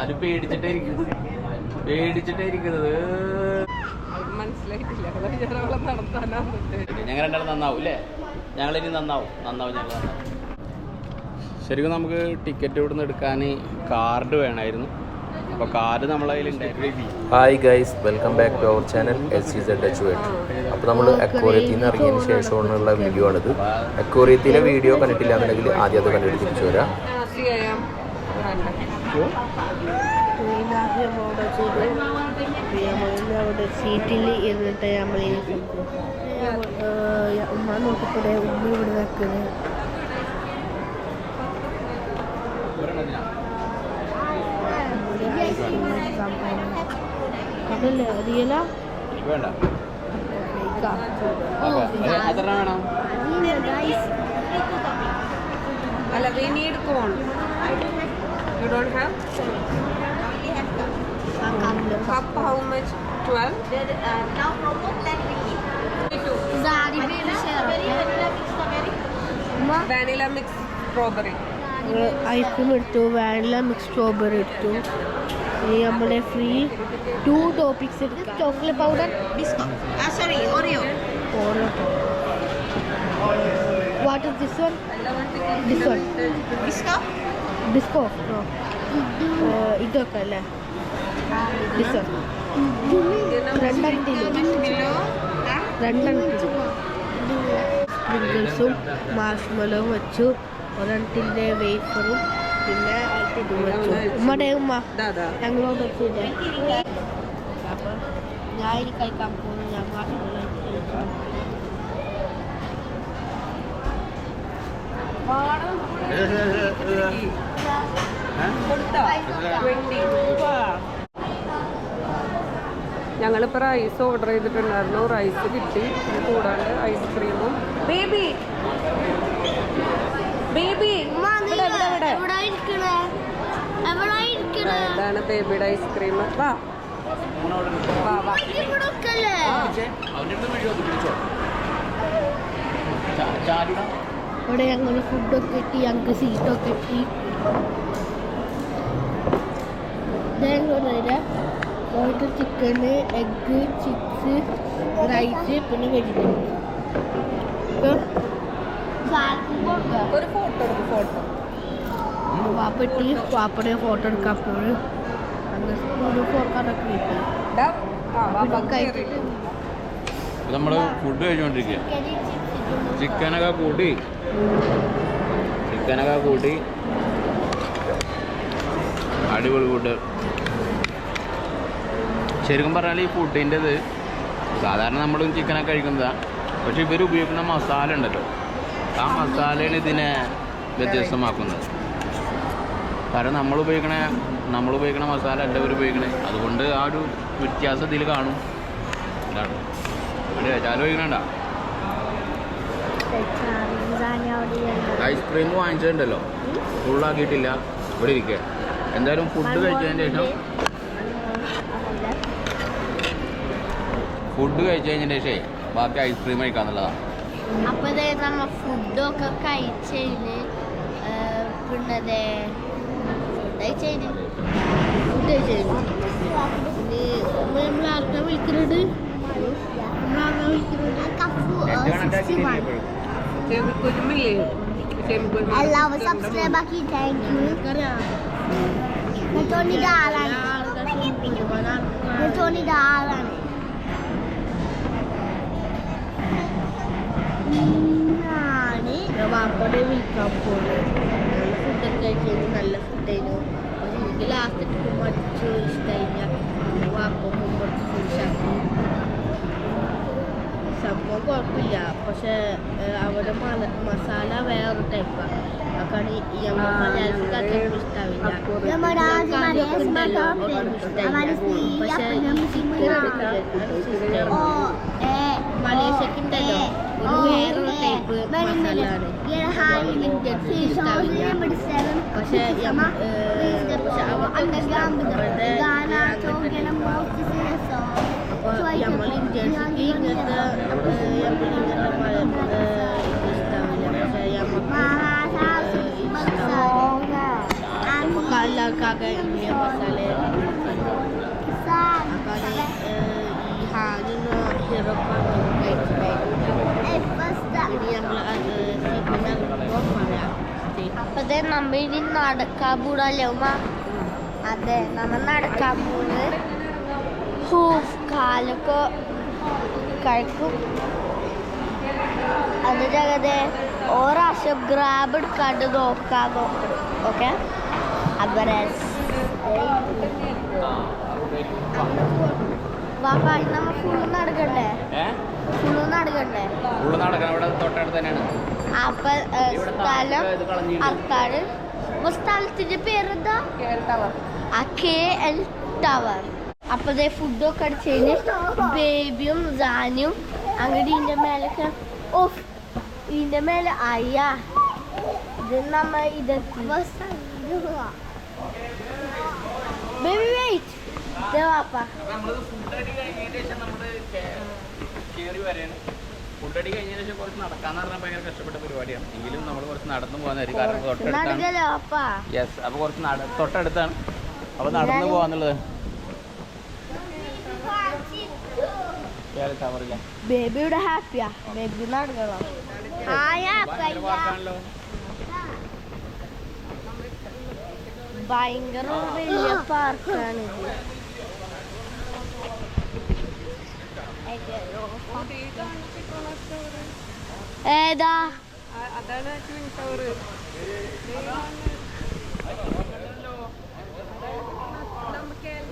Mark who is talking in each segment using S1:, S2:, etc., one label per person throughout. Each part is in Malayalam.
S1: ഞാനും പേടിച്ചിട്ടേ ഇരിക്കുന്നത്.
S2: മനസ്സിലായിട്ടില്ല.
S1: ഞങ്ങൾ രണ്ടാളും നന്നാവും അല്ലേ? ഞങ്ങളിനി നന്നാവും. ശരിക്കും നമുക്ക് ടിക്കറ്റ് ഇവിടുന്ന് എടുക്കാൻ കാർഡ് വേണമായിരുന്നു. അപ്പോൾ കാർഡ് നമ്മളെ കയ്യിലുണ്ടായിരുന്നു.
S3: Hi guys, welcome back to our channel LCZH8. അപ്പോൾ നമ്മൾ അക്വേറിയത്തിൽ നിന്ന് ഇറങ്ങിയതിന് ശേഷമുള്ള വീഡിയോ ആണിത്. അക്വേറിയത്തിലെ വീഡിയോ കണ്ടിട്ടില്ല എന്നുണ്ടെങ്കിൽ ആദ്യം അത് കണ്ടിട്ട് തിരിച്ചു വരാം.
S4: അവിടെ സീറ്റിൽ ഇരുന്നിട്ട് നമ്മൾ ഉമ്മ നോക്കിക്കൂടെ, ഉമ്മ ഇവിടെ നിൽക്കുന്നത്. അതല്ലേ അറിയല
S1: വേണ്ട.
S2: അല്ല, we need corn. You don't have? Cup how much? 12?
S4: now promote that we eat.
S2: Vanilla mix strawberry.
S4: Ice cream എടുത്തു, വാനില മിക്സ് സ്ട്രോബെറി എടുത്തു. ഇനി നമ്മളെ ഫ്രീ 2 ടോപ്പിക്സ് എടുക്കാം. Chocolate powder,
S5: Sorry, Oreo.
S4: What is this one? ബിസ്കോ ഇതൊക്കെ അല്ലേ? ഡിസ് സ്പ്രിങ്കിൾസും മാഷ്മലും വെച്ചു, ഒരെണ്ണത്തിൻ്റെ വേഫറും പിന്നെ ഇതും വെച്ചു. ഉമ്മയുടെ ഉമ്മ ഞങ്ങളോട് വെച്ചിട്ട് അപ്പം ഞാൻ ഇനി കഴിക്കാൻ പോകുന്നു. ഞാൻ മാഷ്മലോ
S2: ഞങ്ങളിപ്പോൾ റൈസ് ഓർഡർ ചെയ്തിട്ടുണ്ടായിരുന്നു. റൈസ് കിട്ടി. കൂടാണ്ട് ഐസ്ക്രീമും. ബേബി ഇതാണ് ബേബിയുടെ ഐസ്ക്രീം.
S4: ഇവിടെ ഞങ്ങൾ ഫുഡൊക്കെ കിട്ടി, ഞങ്ങൾക്ക് സീറ്റൊക്കെ കിട്ടി. പോയിട്ട് ചിക്കന്, എഗ്ഗ്, ചിപ്സ്, റൈസ്, പിന്നെ വെജിറ്റബിൾസ്.
S2: ഒരു ഫോട്ടോ എടുക്കും. ഫോട്ടോ
S4: വാപ്പട്ടി വാപ്പയുടെ ഫോട്ടോ എടുക്കാൻ പോയി. അങ്ങനെ സ്കൂളിൽ ഫോട്ടോക്കെ കിട്ടി.
S1: നമ്മൾ ഫുഡ് കഴിച്ചുകൊണ്ടിരിക്കുക. ചിക്കനൊക്കെ കൂട്ടി അടിപൊളി ഫുഡ്. ശരിക്കും പറഞ്ഞാൽ ഈ ഫുഡിൻ്റെത് സാധാരണ നമ്മളും ചിക്കനൊക്കെ കഴിക്കുന്നതാണ്. പക്ഷെ ഇവർ ഉപയോഗിക്കുന്ന മസാല ഉണ്ടല്ലോ, ആ മസാലയാണ് ഇതിനെ വ്യത്യസ്തമാക്കുന്നത്. കാരണം നമ്മൾ ഉപയോഗിക്കണ മസാല അല്ല ഇവർ ഉപയോഗിക്കണേ. അതുകൊണ്ട് ആ ഒരു വ്യത്യാസം ഇതിൽ കാണും. എന്താണ് ചാല് കഴിക്കണണ്ട. ഐസ്ക്രീം വാങ്ങിച്ചിട്ടുണ്ടല്ലോ, ഫുള്ളാക്കിയിട്ടില്ല, ഇവിടെ ഇരിക്കുക. എന്തായാലും ഫുഡ് കഴിച്ചതിന് ശേഷം ബാക്കി ഐസ്ക്രീം കഴിക്കാന്നുള്ളതാണ്.
S4: അപ്പൊ നമ്മ ഫുഡൊക്കെ കഴിച്ചതിന് പിന്നെ നമ്മളാർക്കാ വിളിക്കുന്നത്?
S5: എല്ലാവരും സബ്സ്ക്രൈബ് ആക്കി. Thank you.
S4: വാപ്പടെ വിളിക്കാൻ പോകുന്നത്. നല്ല ഫുഡൊക്കെ കഴിച്ചത്, നല്ല ഫുഡായിരുന്നു. പക്ഷെ എനിക്ക് ലാസ്റ്റ് മടിച്ചു ഇഷ്ടമായില്ല. വാപ്പ മുമ്പ് ഫുഡാക്കി. സംഭവം കുഴപ്പമില്ല, പക്ഷെ അവിടെ മസാല വേറൊരു ടൈപ്പാണ്. അതാണ് മലയാളത്തിൽ അത്രയ്ക്കും ഇഷ്ടമാവില്ല. പക്ഷെ ചിക്കൻ എടുക്കില്ല. മലേഷ്യക്കുണ്ടല്ലോ ഒരു വേറൊരു ടൈപ്പ് മസാലയാണ്. ഇന്ത്യൻസ് ഇഷ്ടമാവില്ല. പക്ഷെ അപ്പോൾ നമ്മൾ ഇന്ത്യൻസിക്ക് ഇങ്ങനത്തെ ഇഷ്ടമാവില്ല. പക്ഷെ നമുക്ക് ഭാഗം ഇന്ത്യൻ മസാല അപ്പം ഈ ഹാജുന്ന ഹീറോ ഇനി ഞങ്ങൾ അപ്പതേ നമ്മ ഇനി നടക്കാൻ കൂടല്ലേ ഉമ്മ അതെ നമ്മ നടക്കാൻ പോകുന്നത് കാലൊക്കെ കഴിക്കും അതിനകത്തെ ഒരാശം ഗ്രാബ് എടുക്കാണ്ട് നോക്കാം ഓക്കെ അവരെ നമ്മ ഫുള്ള് നടക്കണ്ടേ ഫുള്ള് നടക്കണ്ടേ അപ്പൊ സ്ഥലം അർത്താണ് സ്ഥലത്തിന്റെ പേരെന്താ KL ടവർ അപ്പൊ ഫുഡൊക്കെ അടിച്ച് കഴിഞ്ഞ് ബേബിയും ജാനും അങ്ങനെ ഇതിന്റെ മേലൊക്കെ ഓഫ് ഇതിന്റെ മേലെ അയ്യാ ഇത് നമ്മ ഇതെത്തി ബേബി വെയിറ്റ് വാപ്പാ
S1: ഫുഡടി കഴിഞ്ഞതിന് ശേഷം കുറച്ച് നടക്കാന്ന് പറഞ്ഞാൽ ഭയങ്കര കഷ്ടപ്പെട്ട പരിപാടിയാണ് എങ്കിലും നമ്മൾ കുറച്ച് നടന്നു പോകുന്നതായിരിക്കും കാരണം തൊട്ടടുത്താണ് യെസ് അപ്പോൾ കുറച്ച് തൊട്ടടുത്താണ് അപ്പോൾ നടന്നു പോകാന്നുള്ളത്
S4: ബേബിയുടെ ഹാപ്പിയാ ബേബി നടക്കണം ഭയങ്കര വലിയ പാർക്കാണ് ഏതാ
S2: അതാണ് ട്വിൻ ടവർ.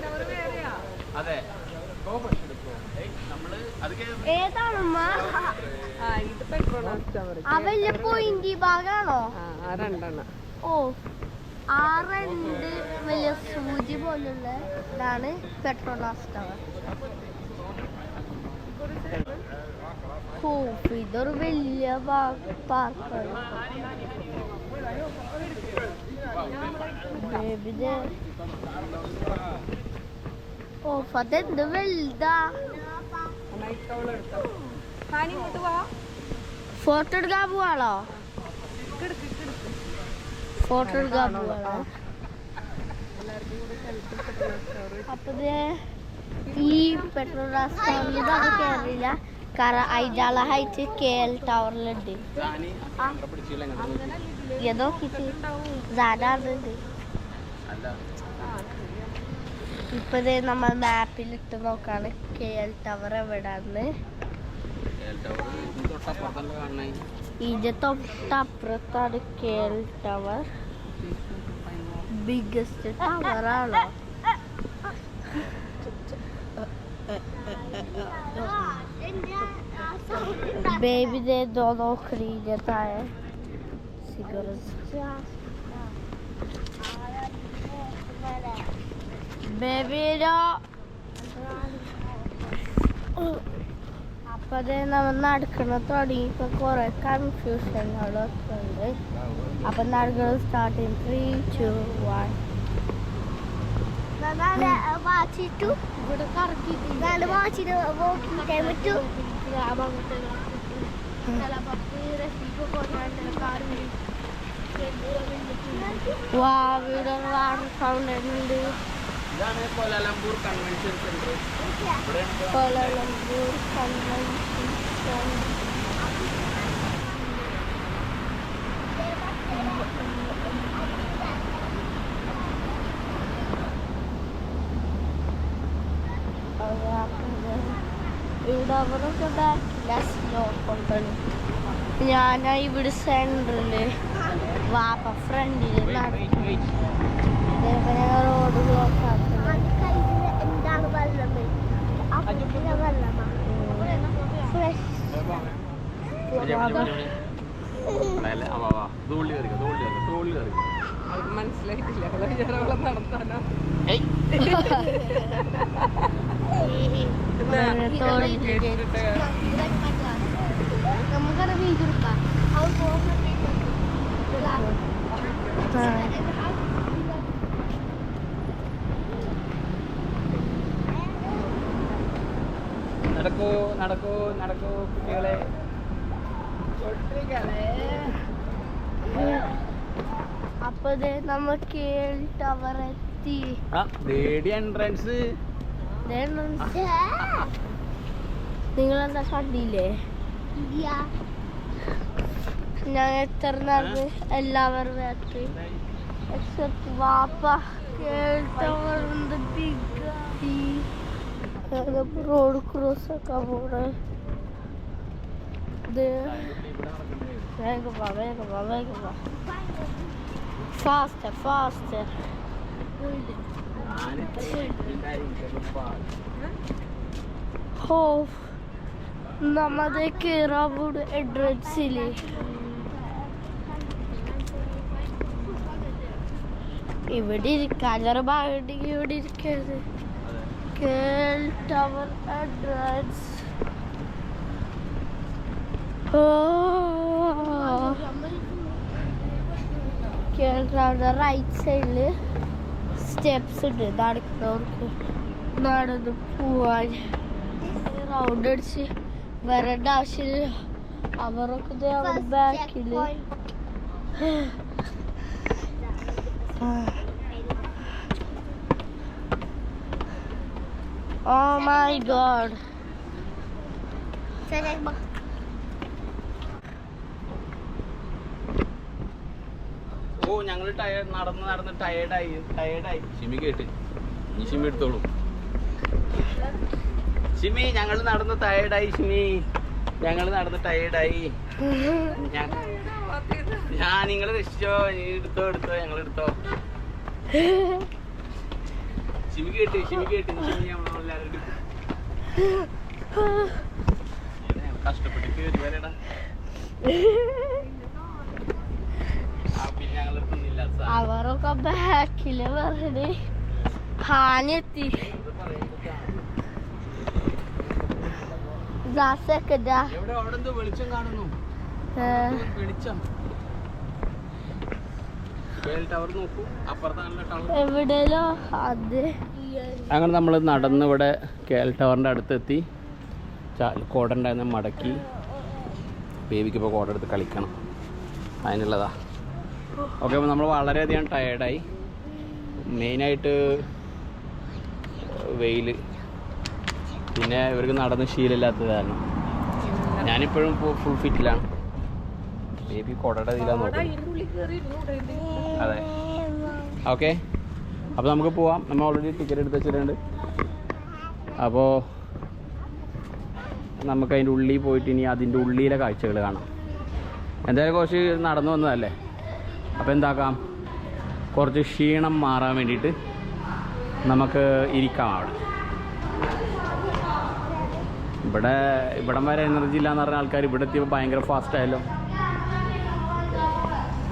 S2: ടവർ വേറെയാ.
S1: അതെ
S4: ഏതാണമ്മ
S2: ഇത് പെട്രോണാസ് ടവർ.
S4: ആ വലിയ പോയിന്റ് ഭാഗാണോ?
S2: ആ രണ്ടെണ്ണം.
S4: ഓ ആ രണ്ട് വലിയ സൂചി പോലുള്ള ഇതാണ് പെട്രോണാസ് ടവർ. ഇതൊരു വലിയ പാർക്കാണ്. ഓ അതെന്ത് വലുതാ. ഫോട്ടോ എടുക്കാൻ പോവാണോ? ഫോട്ടോ എടുക്കാൻ പോവാണോ? അപ്പൊ ഈ പെട്രോണാസ് ടവറിൽ ഇതൊക്കെ കയറിയില്ല. കാരണം അതിൻ്റെ ഹൈറ്റ് KL ടവറിലുണ്ട്. നോക്കിട്ട് ജാനുണ്ട്. ഇപ്പത് നമ്മൾ മാപ്പിലിട്ട് നോക്കാണ് KL ടവർ എവിടാന്ന്. ഇതിന്റെ തൊട്ടപ്പുറത്താണ് KL ടവർ. ബിഗ്ഗസ്റ്റ് ടവറാണോ? Baby de dono cride tae. Sigurno. Baby do. അപ്പത് നമ്മൾ നടക്കണ തുടങ്ങിയപ്പോ കുറെ കൺഫ്യൂഷനുകളൊക്കെ ഉണ്ട്. അപ്പൊ നടക്കുന്നത് സ്റ്റാർട്ട് ചെയ്യും. 3, 2, 1. വാച്ചിട്ടു ഇവിടെ കറക്കിട്ട് വാച്ചിട്ട് വോക്കിംഗ് ടൈം ഇട്ടു. ഇവിടെ വാട്ടർ ഫൗണ്ടൻ ഉണ്ട്.
S1: Kuala Lumpur convention centre.
S4: Kuala Lumpur convention centre. ഇവിടെ അവരൊക്കെ ബാക്കില്ല സ്ലോ കൊണ്ടാണ്. ഞാൻ ഇവിടെ സെൻറ്ററില് വാപ്പ ഫ്രണ്ടില് നടക്കും. റോഡ് ബ്ലോക്ക് ആക്കുന്നത്.
S2: അവർക്ക് മനസ്സിലായിട്ടില്ല. അവളെ നടത്താനോ
S4: നമുക്കത് വീട് എടുക്കാം.
S1: നടക്കൂ നടക്കൂ നടക്കൂ കുട്ടികളെ.
S4: അപ്പൊ നമ്മ KL ടവർ എത്തി. എത്തി.
S1: എൻട്രൻസ്
S4: നിങ്ങളെന്താ കണ്ടില്ലേ? ഞാൻ എത്ര നടന്ന് എല്ലാവരും എത്തി എക്സെപ്റ്റ് വാപ്പ. റോഡ് ക്രോസ് ആക്കാൻ പോണേ. വേഗം വാ. Faster. നമ്മടെ കേറാവൂട് എൻട്രൻസില് ഇവിടെ ഇരിക്കാനൊരു ഭാഗമുണ്ടെങ്കിൽ ഇവിടെ ഇരിക്കരുത്. കേൾ ടവർ എൻട്രൻസ്. കേൾ ടവറിന്റെ റൈറ്റ് സൈഡില് സ്റ്റെപ്സ് ഉണ്ട് നടക്കുന്നവർക്ക് നടന്ന് പോവാൻ. റൗണ്ട് അടിച്ച് വരേണ്ട ആവശ്യമില്ല. അവരൊക്കെ ബാക്കില്. Oh my god.
S1: ഓ ഞങ്ങൾ നടന്ന് ടയേർഡായി. ഷിമി കേട്ട് ഇനി ഷിമി എടുത്തോളൂ. ഷിമി ഞങ്ങൾ നടന്ന് ടയേർഡായി. ഞാൻ നിങ്ങൾ രക്ഷിച്ചോ. നീ എടുത്തോ ഞങ്ങൾ എടുത്തോ. ഷിമി കേട്ട് നമ്മളെല്ലാവരും കഷ്ടപ്പെട്ട് കേറി വരടാ. പിന്നെ ഞങ്ങൾ എടുക്കുന്നില്ല.
S4: അവരൊക്കെ ബാക്കില് പറഞ്ഞ് ഹാനെത്തി.
S1: എവിടെ അവിടെ എന്തോ വെളിച്ചം കാണുന്നു. വെളിച്ചം ടവർ നോക്കൂ. അപ്പുറത്താണല്ലോ ടവർ.
S4: എവിടെയോ അത്.
S1: അങ്ങനെ നമ്മൾ നടന്ന് ഇവിടെ കേൽ ടവറിൻ്റെ അടുത്തെത്തി. കോട ഉണ്ടായിരുന്ന മടക്കി. ബേബിക്കിപ്പോൾ കോട എടുത്ത് കളിക്കണം, അതിനുള്ളതാ. ഓക്കെ, അപ്പോൾ നമ്മൾ വളരെയധികം ടയേർഡായി. മെയിനായിട്ട് വെയിൽ, പിന്നെ ഇവർക്ക് നടന്ന് ശീലമില്ലാത്തത് കാരണം. ഞാനിപ്പോഴും ഫുൾ ഫിറ്റിലാണ്. ബേബി കോടയുടെ ഇതിലാണ് നോക്കുന്നത്. അതെ, ഓക്കെ. അപ്പോൾ നമുക്ക് പോവാം. നമ്മൾ ഓൾറെഡി ടിക്കറ്റ് എടുത്ത് വെച്ചിട്ടുണ്ട്. അപ്പോൾ നമുക്ക് അതിൻ്റെ ഉള്ളിൽ പോയിട്ട് ഇനി അതിൻ്റെ ഉള്ളിലെ കാഴ്ചകൾ കാണാം. എന്തായാലും കുറച്ച് നടന്നു വന്നതല്ലേ, അപ്പോൾ എന്താക്കാം, കുറച്ച് ക്ഷീണം മാറാൻ വേണ്ടിയിട്ട് നമുക്ക് ഇരിക്കാം അവിടെ. ഇവിടം വരെ എനർജി ഇല്ലയെന്ന് പറഞ്ഞ ആൾക്കാർ ഇവിടെ എത്തിയപ്പോൾ ഭയങ്കര ഫാസ്റ്റായല്ലോ.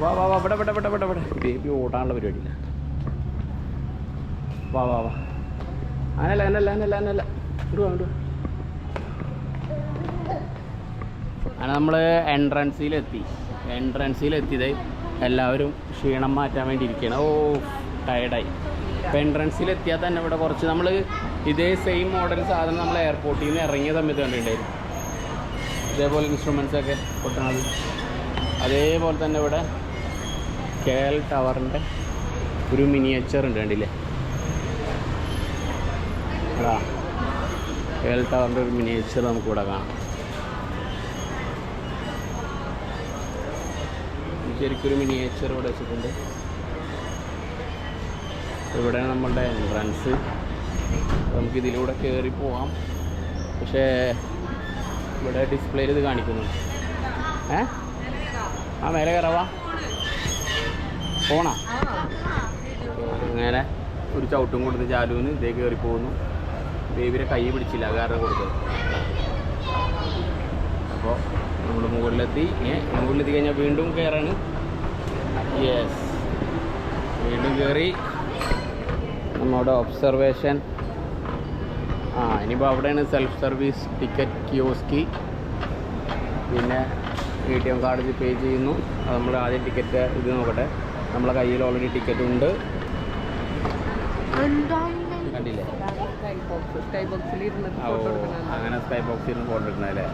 S1: വാ ഇവിടെ ബേബി ഓടാനുള്ള പരിപാടിയില്ല. വാ അങ്ങനല്ല ഇങ്ങോട്ട് അങ്ങനെ നമ്മൾ എൻട്രൻസിലെത്തിയത് എല്ലാവരും ക്ഷീണം മാറ്റാൻ വേണ്ടി ഇരിക്കുകയാണ്. ടയർഡായി. ഇപ്പോൾ എൻട്രൻസിലെത്തിയാൽ തന്നെ ഇവിടെ കുറച്ച് നമ്മൾ ഇതേ സെയിം മോഡൽ സാധനം നമ്മൾ എയർപോർട്ടിൽ നിന്ന് ഇറങ്ങിയ സമയത്ത് കണ്ടിട്ടുണ്ടായിരുന്നു. ഇതേപോലെ ഇൻസ്ട്രുമെൻസൊക്കെ പൊട്ടണത്. അതേപോലെ തന്നെ ഇവിടെ കേൽ ടവറിൻ്റെ ഒരു മിനിയേച്ചർ ഉണ്ട്, കണ്ടില്ലേ? കേൽ ടവറിൻ്റെ ഒരു മിനിയേച്ചർ നമുക്കിവിടെ കാണാം. ശരിക്കൊരു മിനിയേച്ചർ ഇവിടെ വെച്ചിട്ടുണ്ട്. ഇവിടെ നമ്മളുടെ എൻട്രൻസ്. നമുക്കിതിലൂടെ കയറി പോവാം. പക്ഷേ ഇവിടെ ഡിസ്പ്ലേയിൽ ഇത് കാണിക്കുന്നുണ്ട്. മേലെ കയറാവാ പോണാ. അങ്ങനെ ഒരു ചവിട്ടും കൊടുത്ത് ചാലുവിന് ഇതേ കയറി പോകുന്നു. ബേബിയുടെ കൈ പിടിച്ചില്ല, കാരണം കൊടുത്തത്. അപ്പോൾ നമ്മൾ മുകളിലെത്തി കഴിഞ്ഞാൽ വീണ്ടും കയറാണ്. യെസ്, വീണ്ടും കയറി നമ്മുടെ ഒബ്സർവേഷൻ. ഇനിയിപ്പോൾ അവിടെയാണ് സെൽഫ് സർവീസ് ടിക്കറ്റ് കിയോസ്കി. പിന്നെ ATM കാർഡ് പേ ചെയ്യുന്നു. അത് നമ്മൾ ആദ്യം ടിക്കറ്റ് ഇത് നോക്കട്ടെ. നമ്മളെ കയ്യിൽ ഓൾറെഡി ടിക്കറ്റ് ഉണ്ട്, കണ്ടില്ലേ? അങ്ങനെ സ്കൈ ബോക്സിൽ ഇരുന്ന് ഫോട്ടോ എടുക്കണല്ലേ?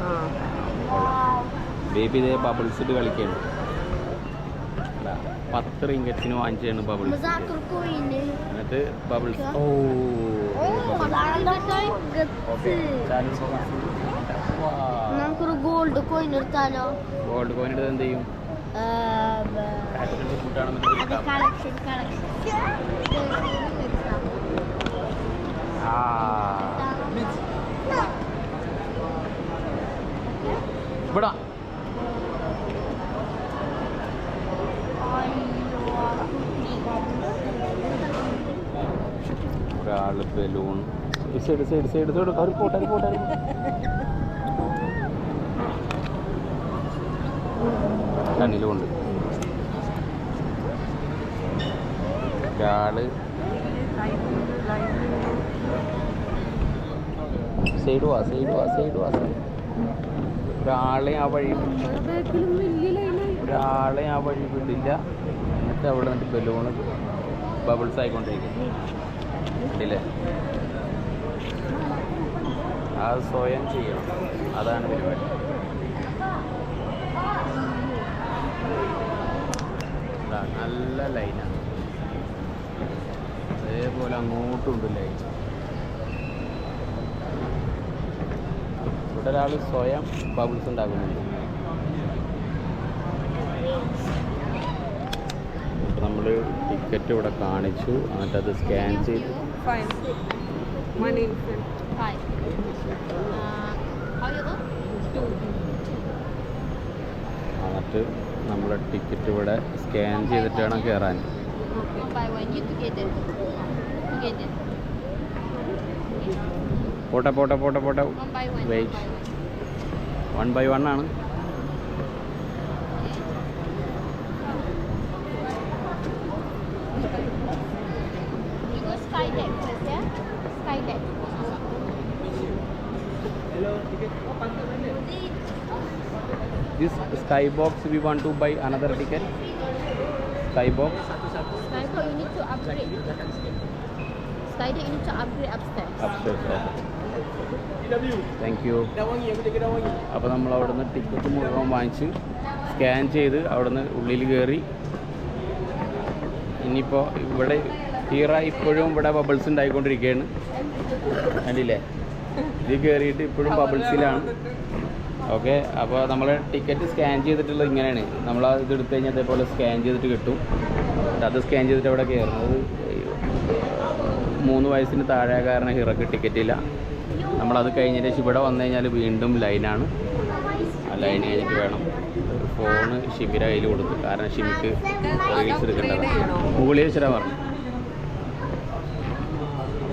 S1: ബേബി ഇതേ ബബിൾസ് ഇട്ട് കളിക്കുകയാണ്. 10 റിങ്കറ്റ്സിന് വാങ്ങിച്ചാണ് ബബിൾസ്.
S5: Mazakur coin.
S1: എന്നിട്ട് ബബിൾസ്
S5: Oh, ada
S1: ഓക്കെ
S5: നമുക്ക് ഒരു ഗോൾഡ് കോയിൻ എടുത്താലോ?
S1: ഗോൾഡ് കോയിൻ എടുത്ത് എന്ത് ചെയ്യും?
S5: കളക്ഷൻ
S1: ഇവിടെ ഒരാള് balloon side side side side അവർ പോട്ടെ പോട്ടെ. കണ്ണിലുമുണ്ട് ഒരാള് സൈഡ് വാ സൈഡ് വാ സൈഡ് വാ. ഒരാളെ ആ വഴി ഒരാളെ ആ വഴി വിടില്ല. എന്നിട്ട് അവിടെ നിന്നിട്ട് ബലൂണ് ബബിൾസ് ആയിക്കൊണ്ടിരിക്കും. ഇല്ലേ? അത് സ്വയം ചെയ്യണം, അതാണ് പരിപാടി. നല്ല ലൈനാണ്. അതേപോലെ അങ്ങോട്ടും ലൈൻ. ഇവിടെ ഒരാൾ സ്വയം ബബിൾസ് ഉണ്ടാക്കുന്നുണ്ട്. നമ്മൾ ടിക്കറ്റ് ഇവിടെ കാണിച്ചു, എന്നിട്ട് അത് സ്കാൻ ചെയ്ത് എന്നിട്ട് നമ്മുടെ ടിക്കറ്റ് ഇവിടെ സ്കാൻ ചെയ്തിട്ട് വേണം കയറാൻ. പോട്ടെ പോട്ടെ പോട്ടെ പോട്ടെ. വെയിറ്റ് 1 by 1 ആണ്. This sky box we want to buy another ticket. Sky box.
S4: Skybox you need to upgrade. Skybox you need to upgrade upstairs.
S1: Upstairs. Thank you. അപ്പോൾ നമ്മൾ അവിടുന്ന് ടിക്കറ്റ് മുഴുവൻ വാങ്ങിച്ച് സ്കാൻ ചെയ്ത് അവിടുന്ന് ഉള്ളിൽ കയറി. ഇനിയിപ്പോൾ ഇവിടെ ഹീറ ഇപ്പോഴും ഇവിടെ ബബിൾസ് ഉണ്ടായിക്കൊണ്ടിരിക്കുകയാണ്. കണ്ടില്ലേ? ഇത് കയറിയിട്ട് ഇപ്പോഴും ബബിൾസിലാണ്. ഓക്കെ, അപ്പോൾ നമ്മൾ ടിക്കറ്റ് സ്കാൻ ചെയ്തിട്ടുള്ളത് ഇങ്ങനെയാണ്. നമ്മൾ ഇത് എടുത്തു കഴിഞ്ഞാൽ അതേപോലെ സ്കാൻ ചെയ്തിട്ട് കിട്ടും. അത് സ്കാൻ ചെയ്തിട്ട് അവിടെ കയറുന്നത് 3 വയസ്സിന് താഴെ കാരണം ഹിറക്ക് ടിക്കറ്റില്ല. നമ്മളത് കഴിഞ്ഞതിന് ശേഷം ഇവിടെ വന്നു കഴിഞ്ഞാൽ വീണ്ടും ലൈനാണ്. ആ ലൈൻ കഴിഞ്ഞിട്ട് വേണം. ഫോണ് ഷിമിയുടെ കയ്യിൽ കൊടുത്തു, കാരണം ഷിമിക്ക് റീൽസ് എടുക്കേണ്ടതാണ്. മുകളിൽ വെച്ചിട്ടാ പറഞ്ഞു.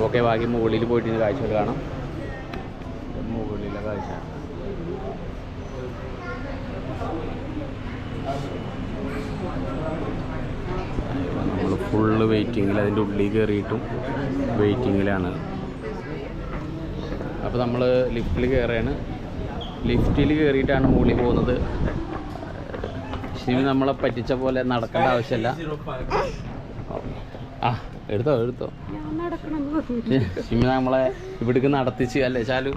S1: ഓക്കെ, ബാക്കി മുകളിൽ പോയിട്ട് കാഴ്ചകൾ കാണാം. മുകളിലെ കാഴ്ച നമ്മൾ ഫുള്ള് വെയിറ്റിങ്ങിൽ, അതിൻ്റെ ഉള്ളിൽ കയറിയിട്ടും വെയിറ്റിങ്ങിലാണ്. അപ്പോൾ നമ്മൾ ലിഫ്റ്റിൽ കയറുകയാണ്. ലിഫ്റ്റിൽ കയറിയിട്ടാണ് മുകളിൽ പോകുന്നത്. ഷിമി നമ്മളെ പറ്റിച്ച പോലെ നടക്കേണ്ട ആവശ്യമില്ല. ആ എടുത്തോ എടുത്തോ. ഷിമി നമ്മളെ ഇവിടേക്ക് നടത്തിച്ച് അല്ലേ ചാലു?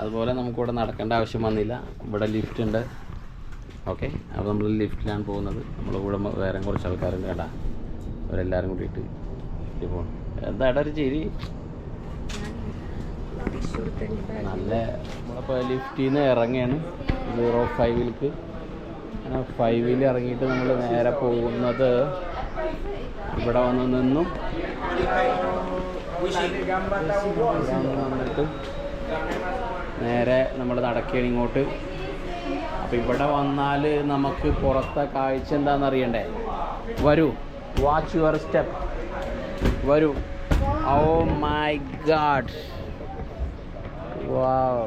S1: അതുപോലെ നമുക്കിവിടെ നടക്കേണ്ട ആവശ്യം വന്നില്ല. ഇവിടെ ലിഫ്റ്റ് ഉണ്ട്. ഓക്കെ, അപ്പോൾ നമ്മൾ ലിഫ്റ്റിലാണ് പോകുന്നത്. നമ്മളിവിടെ വേറെ കുറച്ച് ആൾക്കാരുണ്ട് കേട്ടാ. അവരെല്ലാവരും കൂടിയിട്ട് ലിഫ്റ്റിൽ പോകണം. എന്താ ഒരു ചിരി നല്ല. നമ്മളിപ്പോൾ ലിഫ്റ്റിൽ നിന്ന് ഇറങ്ങിയാണ് 05ലേക്ക്. 5ൽ ഇറങ്ങിയിട്ട് നമ്മൾ നേരെ പോകുന്നത് ഇവിടെ വന്ന് നിന്നും വന്നിട്ട് നേരെ നമ്മൾ നടക്കുകയാണ് ഇങ്ങോട്ട്. അപ്പോൾ ഇവിടെ വന്നാൽ നമുക്ക് പുറത്തെ കാഴ്ച എന്താണെന്ന് അറിയണ്ടേ? വരൂ, വാച്ച് യുവർ സ്റ്റെപ്പ്. വരൂ. ഓ മൈ ഗാഡ്, വാവ്.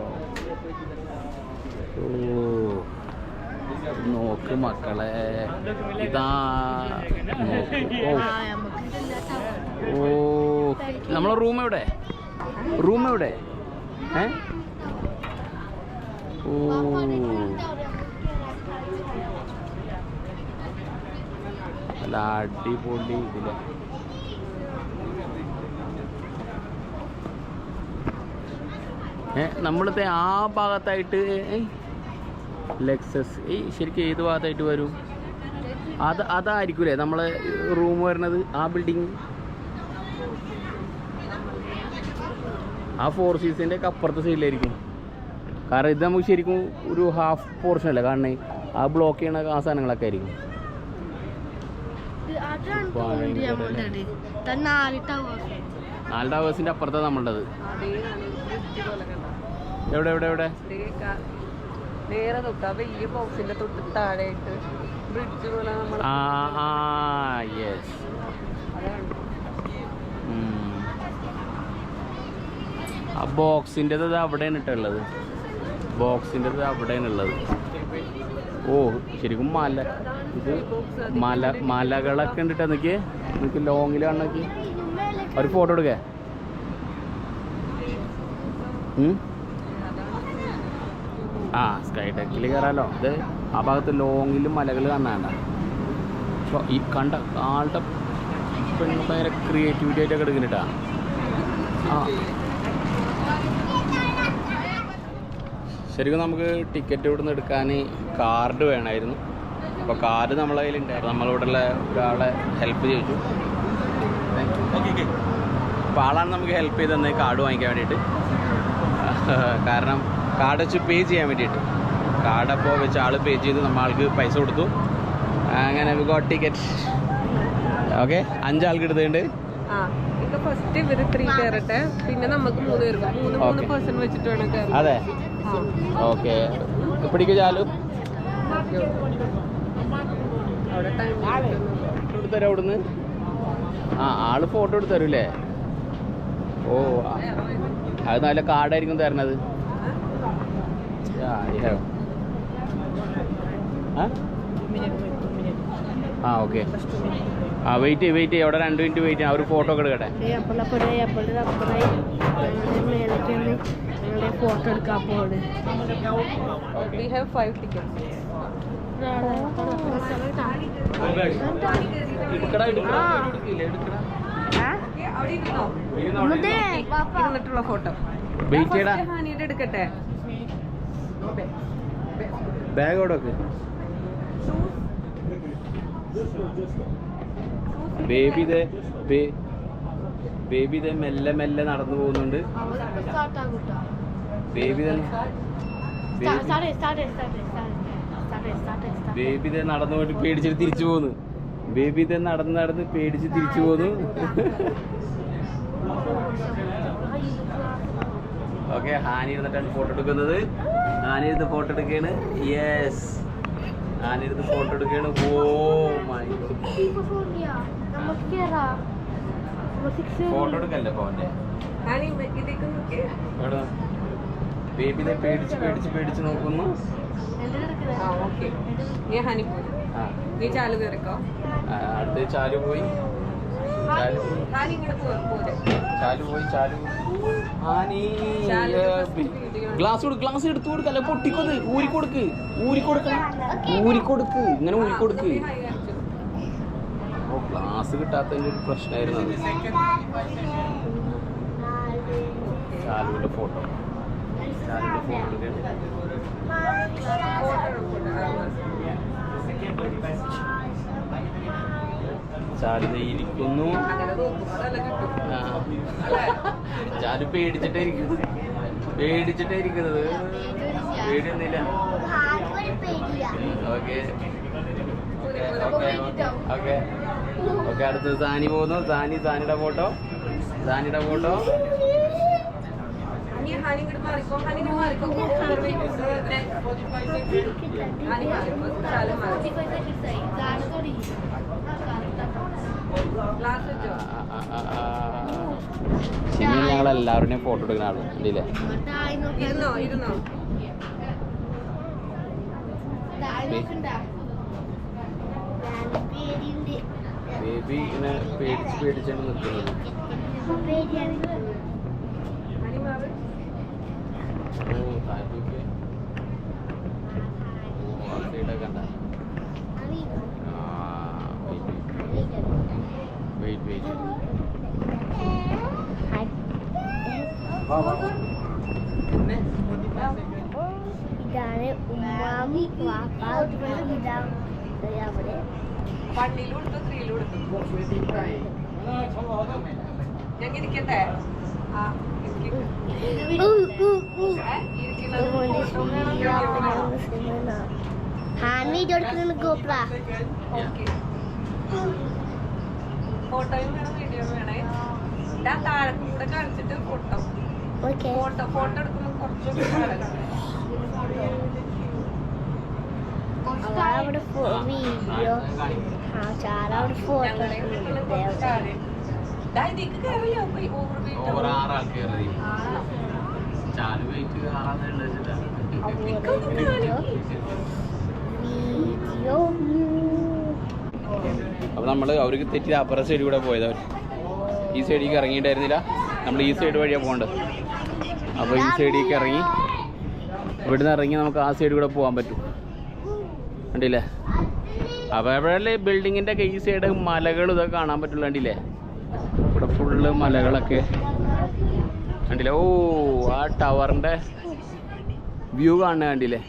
S1: നോക്ക് മക്കളെ, ഇതാ നോക്ക്. ഓ നമ്മളെ റൂം എവിടെ? റൂം എവിടെ? ഓ നല്ല അടിപൊളി ഇതില്. നമ്മളിത് ആ ഭാഗത്തായിട്ട് ലെക്സസ് ശരിക്കും ഏത് ഭാഗത്തായിട്ട് വരും? അതായിരിക്കൂലേ നമ്മളെ റൂം വരുന്നത്, ആ ബിൽഡിങ്, ആ 4 സീസിൻ്റെ ഒക്കെ അപ്പുറത്തെ സൈഡിലായിരിക്കും. കാരണം ഇത് നമുക്ക് ശരിക്കും ഒരു ഹാഫ് പോർഷൻ അല്ലേ കാണണേ, ആ ബ്ലോക്ക് ചെയ്യണ ആ സാധനങ്ങളൊക്കെ ആയിരിക്കും. 4 ടവേഴ്സിൻ്റെ അപ്പുറത്താണ് നമ്മളുടേത്. എവിടെ എവിടെ എവിടെ?
S2: നേരെ തൊട്ടാ വലിയ ബോക്സിന്റെ തൊട്ട് താഴെയായിട്ട് ബ്രിഡ്ജ് പോലെ നമ്മൾ
S1: യെസ്. ആ ബോക്സിൻ്റെത് അവിടെയാണ് ഇട്ടുള്ളത്, ബോക്സിൻ്റെത് അവിടെയാണ് ഉള്ളത്. ഓ ശരിക്കും മല, ഇത് മലകളൊക്കെ ഉണ്ടിട്ട് നിനക്ക് ലോങ്ങിൽ കാണണമെങ്കിൽ ഒരു ഫോട്ടോ എടുക്കേ. ആ സ്കൈ ഡെക്കിൽ കയറാമല്ലോ. ഇത് ആ ഭാഗത്ത് ലോങ്ങിലും മലകൾ കാണാണ്ട. അപ്പോൾ ഈ കണ്ട ആളുടെ പെണ്ണ് ഭയങ്കര ക്രിയേറ്റിവിറ്റി ആയിട്ടൊക്കെ എടുക്കുന്നുട്ടാ. ആ ശരിക്കും നമുക്ക് ടിക്കറ്റ് ഇവിടുന്ന് എടുക്കാൻ കാർഡ് വേണമായിരുന്നു. അപ്പോൾ കാർഡ് നമ്മളെ കയ്യിലുണ്ടായിരുന്നു. നമ്മളിവിടെയുള്ള ഒരാളെ ഹെൽപ്പ് ചോദിച്ചു. അപ്പോൾ ആളാണ് നമുക്ക് ഹെൽപ്പ് ചെയ്ത് തന്നെ കാർഡ് വാങ്ങിക്കാൻ വേണ്ടിയിട്ട്. കാരണം കാർഡ് വെച്ച് പേ ചെയ്യാൻ വേണ്ടിയിട്ട്. കാർഡ് അപ്പോൾ വെച്ച് ആൾ പേ ചെയ്ത് നമ്മൾക്ക് പൈസ കൊടുത്തു. അങ്ങനെ വി ഗോട്ട് ടിക്കറ്റ്. ഓക്കെ 5 ആൾക്ക് എടുത്തിട്ടുണ്ട്.
S2: ഫസ്റ്റ് ഇവര് 3 കയറട്ടെ, പിന്നെ നമുക്ക് 3 പേർക്ക് 3 പേഴ്സൺ വെച്ചിട്ട് വേണം കയറാൻ.
S1: അതെ ഓക്കെ. ഇപ്പടിക്ക് ചാലു
S2: അവിടെ ടൈം
S1: എടുത്തരും അവിടുന്ന്. ആള് ഫോട്ടോ എടുത്ത് തരൂല്ലേ? ഓ അത് നല്ല കാർഡായിരിക്കും തരണത്. ഓക്കെ. വെയിറ്റ് ചെയ്യ് അവിടെ 2 മിനിറ്റ് വെയിറ്റ് ചെയ്യാം. ഒരു ഫോട്ടോ ഒക്കെ എടുക്കട്ടെ.
S4: ഫോട്ടോ എടുക്കാൻ പോകണേ.
S2: We have 5 tickets. ഇരുന്നിട്ടുള്ള ഫോട്ടോ ഹാനിയുടെ എടുക്കട്ടെ.
S1: ബാഗ് അവിടെ വെക്ക്. ബേബി ഇതേ മെല്ലെ മെല്ലെ നടന്നു പോകുന്നുണ്ട്. ബേബി ഇതേ നടന്നു പോയിട്ട് പേടിച്ചിട്ട് തിരിച്ചു പോന്നു. ബേബി ഇതേ നടന്ന് പേടിച്ച് തിരിച്ചു പോന്നു. ഓക്കെ ഹാനി ഇരുന്നിട്ടാണ് ഫോട്ടോ എടുക്കുന്നത്. ഹാനി ഇരുന്ന് ഫോട്ടോ എടുക്കുകയാണ്. യെസ് ഹാനി ഇരുന്ന് ഫോട്ടോ എടുക്കുകയാണ്. ഓ മൈ ഫോട്ടോ എടുക്കല്ലേ പോവന്റെ. ബേബി പേടിച്ച് നോക്കുന്നു.
S2: നീ ചാലു കയറിക്കോ.
S1: അടുത്ത് ചാലു പോയി. ഗ്ലാസ് എടുത്തു കൊടുക്കല്ല, പൊട്ടിക്കൊത്. ഊരിക്കൊടുക്ക് ഇങ്ങനെ ഊരിക്കൊടുക്ക്. ഗ്ലാസ് കിട്ടാത്തതിൻ്റെ ഒരു പ്രശ്നമായിരുന്നു അത്. ചാലുവിൻ്റെ ഫോട്ടോ എടുക്കണം. ചാലു ഇരിക്കുന്നു. ചാലു പേടിച്ചിട്ടേ ഇരിക്കുന്നത്. പേടിയൊന്നുമില്ല. ഓക്കെ അടുത്തത് സാനി പോകുന്നു. സാനിയുടെ ഫോട്ടോ. ശരി ഞങ്ങളെല്ലാവരുടെയും ഫോട്ടോ എടുക്കുന്ന ആള് ഇല്ലേ?
S2: ഇരുന്നോ
S1: ബേബി ഇങ്ങനെ പേടിച്ചാണ് നിൽക്കുന്നത്. സൈഡൊക്കെ കണ്ട. വെയിറ്റ്
S4: ഇതാണ് ഉമ്മാമി വാപ്പ. ഇതാണ് അവിടെ
S2: പള്ളിയിലും എടുത്തു സ്ത്രീയിലും എടുത്തു. ഞാൻ ഇരിക്കട്ടെ? ഫോട്ടോയും വേണം വീഡിയോയും വേണേ. ഞാൻ താഴത്ത് കൂടെ കാണിച്ചിട്ട് ഫോട്ടോ എടുക്കുമ്പോൾ കുറച്ചൊക്കെ
S4: വീഡിയോ ഫോട്ടോ
S1: അപ്പോൾ നമ്മൾ അവർക്ക് തെറ്റി അപ്പുറ സൈഡിൽ കൂടെ പോയത്. അവർ ഈ സൈഡിലേക്ക് ഇറങ്ങിയിട്ടായിരുന്നില്ല, നമ്മൾ ഈ സൈഡ് വഴിയാണ് പോകേണ്ടത്. അപ്പോൾ ഈ സൈഡിലേക്ക് ഇറങ്ങി ഇവിടുന്ന് ഇറങ്ങി നമുക്ക് ആ സൈഡിൽ കൂടെ പോകാൻ പറ്റും. കണ്ടില്ലേ? അപ്പോൾ എവിടെയല്ലേ ബിൽഡിങ്ങിൻ്റെ ഒക്കെ ഈ സൈഡ് മലകൾ ഇതൊക്കെ കാണാൻ പറ്റുള്ളൂ. കണ്ടില്ലേ? ഇവിടെ ഫുള്ള് മലകളൊക്കെ കണ്ടില്ലേ? ഓ, ആ ടവറിൻ്റെ വ്യൂ കാണുന്ന കണ്ടില്ലേ?